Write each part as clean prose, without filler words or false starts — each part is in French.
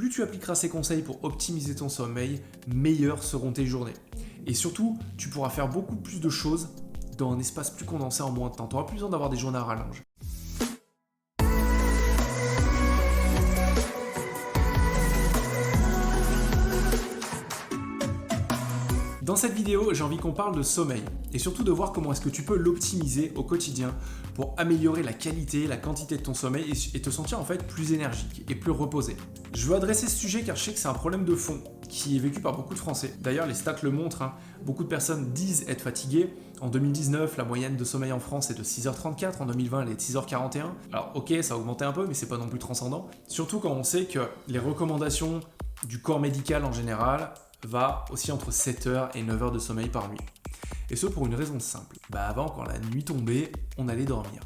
Plus tu appliqueras ces conseils pour optimiser ton sommeil, meilleures seront tes journées. Et surtout, tu pourras faire beaucoup plus de choses dans un espace plus condensé en moins de temps. Tu n'auras plus besoin d'avoir des journées à rallonge. Dans cette vidéo, j'ai envie qu'on parle de sommeil et surtout de voir comment est-ce que tu peux l'optimiser au quotidien pour améliorer la qualité, la quantité de ton sommeil et te sentir en fait plus énergique et plus reposé. Je veux adresser ce sujet car je sais que c'est un problème de fond qui est vécu par beaucoup de Français. D'ailleurs, les stats le montrent, beaucoup de personnes disent être fatiguées. En 2019, la moyenne de sommeil en France est de 6h34, en 2020 elle est de 6h41. Alors ok, ça a augmenté un peu, mais c'est pas non plus transcendant. Surtout quand on sait que les recommandations du corps médical en général va aussi entre 7h et 9h de sommeil par nuit. Et ce pour une raison simple. Avant, quand la nuit tombait, on allait dormir.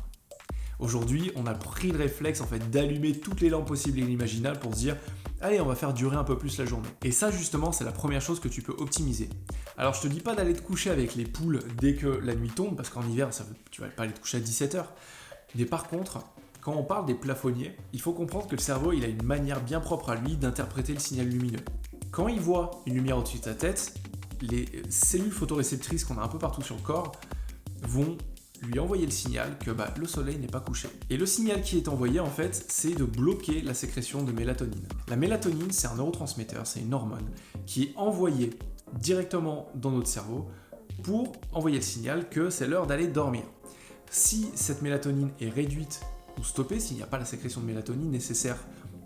Aujourd'hui, on a pris le réflexe en fait d'allumer toutes les lampes possibles et inimaginables pour se dire allez, on va faire durer un peu plus la journée. Et ça justement, c'est la première chose que tu peux optimiser. Alors je te dis pas d'aller te coucher avec les poules dès que la nuit tombe, parce qu'en hiver, tu vas pas aller te coucher à 17h. Mais par contre, quand on parle des plafonniers, il faut comprendre que le cerveau, il a une manière bien propre à lui d'interpréter le signal lumineux. Quand il voit une lumière au-dessus de ta tête, les cellules photoréceptrices qu'on a un peu partout sur le corps vont lui envoyer le signal que le soleil n'est pas couché. Et le signal qui est envoyé en fait, c'est de bloquer la sécrétion de mélatonine. La mélatonine, c'est un neurotransmetteur, c'est une hormone qui est envoyée directement dans notre cerveau pour envoyer le signal que c'est l'heure d'aller dormir. Si cette mélatonine est réduite ou stoppée, s'il n'y a pas la sécrétion de mélatonine nécessaire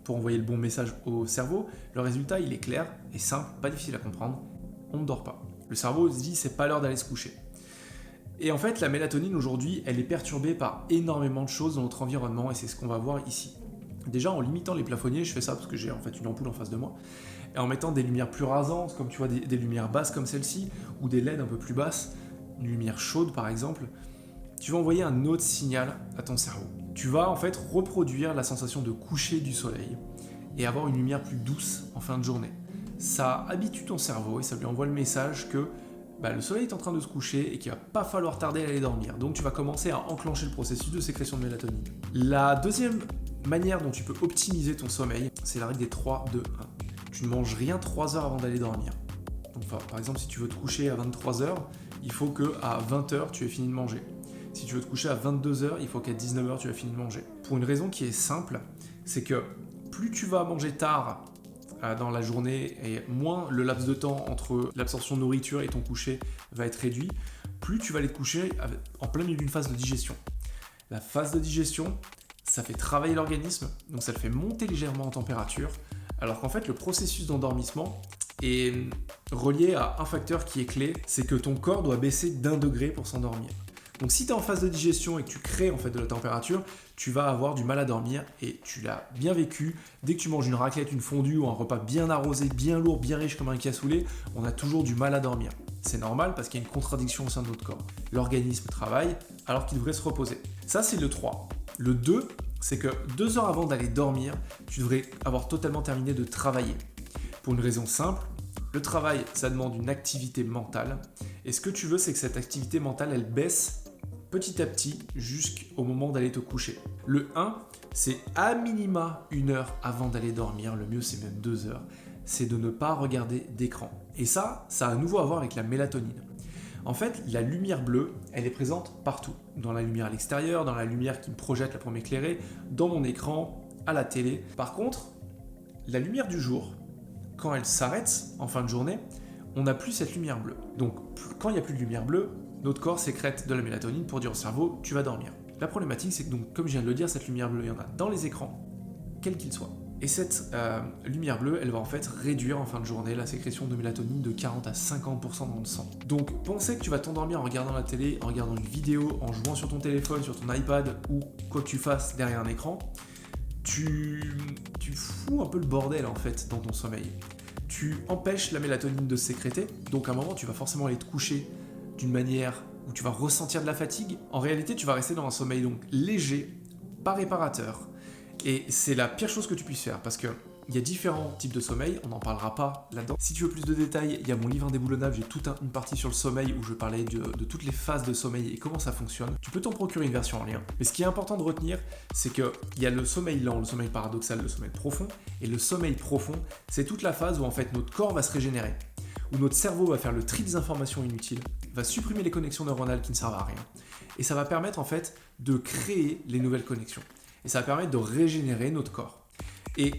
pour envoyer le bon message au cerveau, le résultat il est clair et simple, pas difficile à comprendre, on ne dort pas. Le cerveau se dit c'est pas l'heure d'aller se coucher. Et en fait la mélatonine aujourd'hui elle est perturbée par énormément de choses dans notre environnement et c'est ce qu'on va voir ici. Déjà en limitant les plafonniers, je fais ça parce que j'ai en fait une ampoule en face de moi, et en mettant des lumières plus rasantes comme tu vois des lumières basses comme celle-ci ou des LED un peu plus basses, une lumière chaude par exemple, tu vas envoyer un autre signal à ton cerveau. Tu vas en fait reproduire la sensation de coucher du soleil et avoir une lumière plus douce en fin de journée. Ça habitue ton cerveau et ça lui envoie le message que le soleil est en train de se coucher et qu'il va pas falloir tarder à aller dormir. Donc tu vas commencer à enclencher le processus de sécrétion de mélatonine. La deuxième manière dont tu peux optimiser ton sommeil, c'est la règle des 3, 2, 1. Tu ne manges rien 3 heures avant d'aller dormir. Donc par exemple, si tu veux te coucher à 23h, il faut qu'à 20h tu aies fini de manger. Si tu veux te coucher à 22h, il faut qu'à 19h, tu aies fini de manger. Pour une raison qui est simple, c'est que plus tu vas manger tard dans la journée et moins le laps de temps entre l'absorption de nourriture et ton coucher va être réduit, plus tu vas aller te coucher en plein milieu d'une phase de digestion. La phase de digestion, ça fait travailler l'organisme, donc ça le fait monter légèrement en température, alors qu'en fait le processus d'endormissement est relié à un facteur qui est clé, c'est que ton corps doit baisser d'1 degré pour s'endormir. Donc si tu es en phase de digestion et que tu crées en fait de la température, tu vas avoir du mal à dormir et tu l'as bien vécu. Dès que tu manges une raclette, une fondue ou un repas bien arrosé, bien lourd, bien riche comme un cassoulet, on a toujours du mal à dormir. C'est normal parce qu'il y a une contradiction au sein de notre corps. L'organisme travaille alors qu'il devrait se reposer. Ça c'est le 3. Le 2, c'est que 2 heures avant d'aller dormir, tu devrais avoir totalement terminé de travailler. Pour une raison simple, le travail, ça demande une activité mentale. Et ce que tu veux, c'est que cette activité mentale, elle baisse petit à petit jusqu'au moment d'aller te coucher. Le 1, c'est à minima 1 heure avant d'aller dormir, le mieux c'est même 2 heures, c'est de ne pas regarder d'écran. Et ça a à nouveau à voir avec la mélatonine. En fait, la lumière bleue, elle est présente partout. Dans la lumière à l'extérieur, dans la lumière qui me projette là pour m'éclairer, dans mon écran, à la télé. Par contre, la lumière du jour, quand elle s'arrête en fin de journée, on n'a plus cette lumière bleue. Donc quand il n'y a plus de lumière bleue, notre corps sécrète de la mélatonine pour dire au cerveau, tu vas dormir. La problématique, c'est que donc, comme je viens de le dire, cette lumière bleue, il y en a dans les écrans, quels qu'ils soient. Et cette lumière bleue, elle va en fait réduire en fin de journée la sécrétion de mélatonine de 40 à 50% dans le sang. Donc penser que tu vas t'endormir en regardant la télé, en regardant une vidéo, en jouant sur ton téléphone, sur ton iPad ou quoi que tu fasses derrière un écran, tu fous un peu le bordel en fait dans ton sommeil. Tu empêches la mélatonine de se sécréter, donc à un moment tu vas forcément aller te coucher d'une manière où tu vas ressentir de la fatigue. En réalité, tu vas rester dans un sommeil donc léger, pas réparateur. Et c'est la pire chose que tu puisses faire parce que Il y a différents types de sommeil, on n'en parlera pas là-dedans. Si tu veux plus de détails, il y a mon livre indéboulonnable, j'ai toute une partie sur le sommeil où je parlais de toutes les phases de sommeil et comment ça fonctionne. Tu peux t'en procurer une version en lien. Mais ce qui est important de retenir, c'est qu'il y a le sommeil lent, le sommeil paradoxal, le sommeil profond. Et le sommeil profond, c'est toute la phase où en fait notre corps va se régénérer, où notre cerveau va faire le tri des informations inutiles, va supprimer les connexions neuronales qui ne servent à rien. Et ça va permettre en fait de créer les nouvelles connexions. Et ça va permettre de régénérer notre corps. Et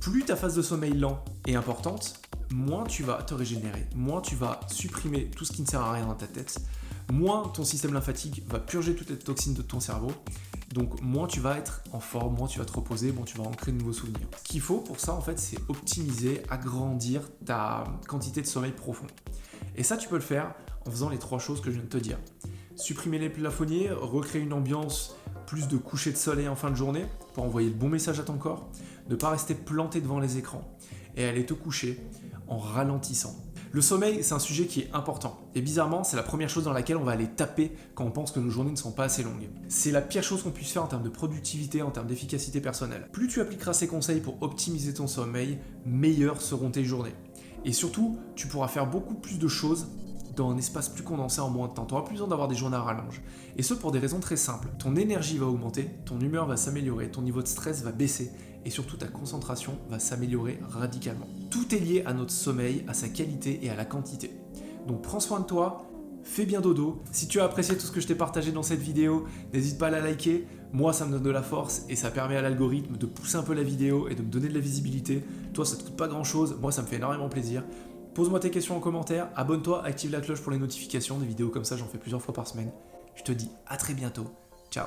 plus ta phase de sommeil lent est importante, moins tu vas te régénérer, moins tu vas supprimer tout ce qui ne sert à rien dans ta tête, moins ton système lymphatique va purger toutes les toxines de ton cerveau, donc moins tu vas être en forme, moins tu vas te reposer, moins tu vas ancrer de nouveaux souvenirs. Ce qu'il faut pour ça, en fait, c'est optimiser, agrandir ta quantité de sommeil profond. Et ça, tu peux le faire en faisant les 3 choses que je viens de te dire. Supprimer les plafonniers, recréer une ambiance plus de coucher de soleil en fin de journée pour envoyer le bon message à ton corps, ne pas rester planté devant les écrans et aller te coucher en ralentissant. Le sommeil, c'est un sujet qui est important et bizarrement, c'est la première chose dans laquelle on va aller taper quand on pense que nos journées ne sont pas assez longues. C'est la pire chose qu'on puisse faire en termes de productivité, en termes d'efficacité personnelle. Plus tu appliqueras ces conseils pour optimiser ton sommeil, meilleures seront tes journées. Et surtout, tu pourras faire beaucoup plus de choses dans un espace plus condensé en moins de temps. Tu n'auras plus besoin d'avoir des journées à rallonge. Et ce pour des raisons très simples. Ton énergie va augmenter, ton humeur va s'améliorer, ton niveau de stress va baisser et surtout ta concentration va s'améliorer radicalement. Tout est lié à notre sommeil, à sa qualité et à la quantité. Donc prends soin de toi, fais bien dodo. Si tu as apprécié tout ce que je t'ai partagé dans cette vidéo, n'hésite pas à la liker. Moi, ça me donne de la force et ça permet à l'algorithme de pousser un peu la vidéo et de me donner de la visibilité. Toi, ça ne te coûte pas grand-chose. Moi, ça me fait énormément plaisir. Pose-moi tes questions en commentaire, abonne-toi, active la cloche pour les notifications, des vidéos comme ça j'en fais plusieurs fois par semaine. Je te dis à très bientôt, ciao.